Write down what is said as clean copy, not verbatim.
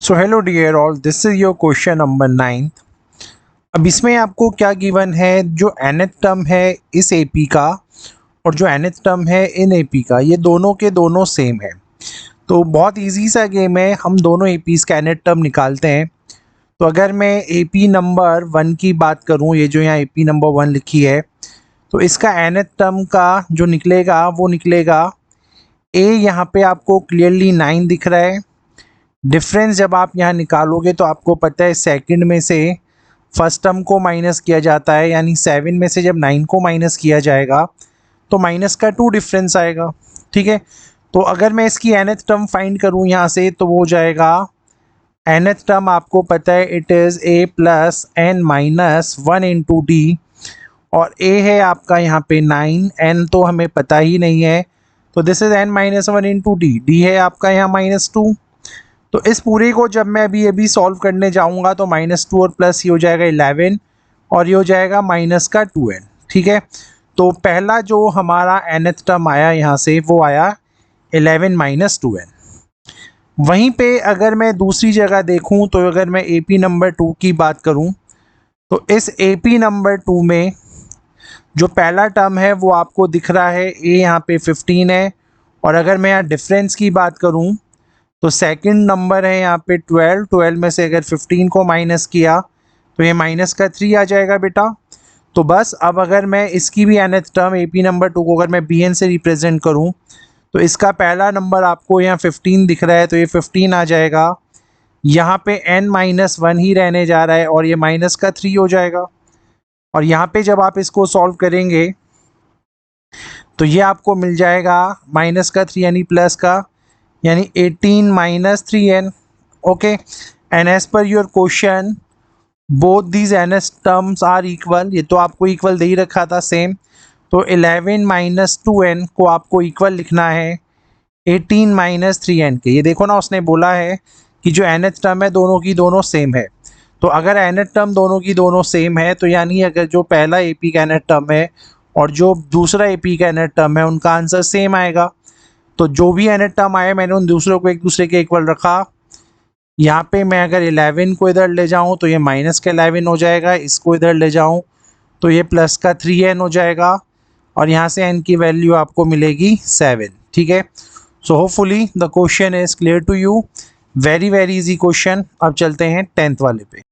So hello dear all, this is your question number 9। अब इसमें आपको क्या गिवन है, जो nth टर्म है इस एपी का और जो nth टर्म है इन एपी का, ये दोनों के दोनों सेम है। तो बहुत इजी सा गेम है, हम दोनों एपीज़ का nth टर्म निकालते हैं। तो अगर मैं एपी नंबर 1 की बात करूं, ये जो यहाँ एपी नंबर 1 लिखी है, तो इसका nth टर्म का जो निकलेगा वो निकलेगा ए। यहाँ पे आपको क्लियरली 9 दिख रहा है। डिफरेंस जब आप यहाँ निकालोगे तो आपको पता है सेकंड में से फर्स्ट टर्म को माइनस किया जाता है, यानी 7 में से जब 9 को माइनस किया जाएगा तो माइनस का 2 डिफरेंस आएगा। ठीक है, तो अगर मैं इसकी nth टर्म फाइंड करूँ यहाँ से तो वो हो जाएगा nth टर्म, आपको पता है it is a plus n minus 1 into D, और a है आपका यहाँ पे 9, n तो हमें पता ही नहीं है, तो this is n minus 1 into D, D है आपका यहाँ -2। तो इस पूरे को जब मैं अभी सॉल्व करने जाऊंगा तो -2 और प्लस ये हो जाएगा 11 और ये हो जाएगा माइनस का 2n। ठीक है, तो पहला जो हमारा nth टर्म आया यहाँ से वो आया 11 माइनस 2n। वहीं पे अगर मैं दूसरी जगह देखूं तो अगर मैं एपी नंबर 2 की बात करूं तो इस एपी नंबर 2 में जो पहला टर्म है वो आपको दिख रहा है ए, यहाँ पे 15 है, और अगर मैं यहाँ डिफरेंस की बात करूं तो सेकंड नंबर है यहाँ पे 12 में से अगर 15 को माइनस किया तो ये माइनस का 3 आ जाएगा बेटा। तो बस अब अगर मैं इसकी भी nth टर्म एपी नंबर 2 को अगर मैं bn से रिप्रेजेंट करूँ तो इसका पहला नंबर आपको यहाँ 15 दिख रहा है, तो ये 15 आ जाएगा। यहाँ पे n-1 ही रहने जा रहा है और ये माइनस का 3 हो जाएगा। और यहाँ पे जब आप इसको सॉल्व करेंगे तो ये आपको मिल जाएगा माइनस का 3 यानी प्लस का, यानी 18 minus 3n। Okay, and as per your question both these nth terms are equal, ये तो आपको इक्वल दे ही रखा था सेम, तो 11 माइनस 2n को आपको इक्वल लिखना है 18 माइनस 3n के। ये देखो ना, उसने बोला है कि जो nth टर्म है दोनों की दोनों सेम है। तो अगर nth टर्म दोनों की दोनों सेम है तो यानी अगर जो पहला एपी का nth टर्म है और जो दूसरा एपी का nth टर्म है उनका आंसर सेम आएगा। तो जो भी nth टर्म आए मैंने उन दूसरों को एक दूसरे के इक्वल रखा। यहाँ पे मैं अगर 11 को इधर ले जाऊँ तो ये माइनस का 11 हो जाएगा, इसको इधर ले जाऊँ तो ये प्लस का 3n हो जाएगा, और यहाँ से n की वैल्यू आपको मिलेगी 7। ठीक है, so hopefully the question is clear to you. Very easy question. अब चलते हैं 10th वाले पे।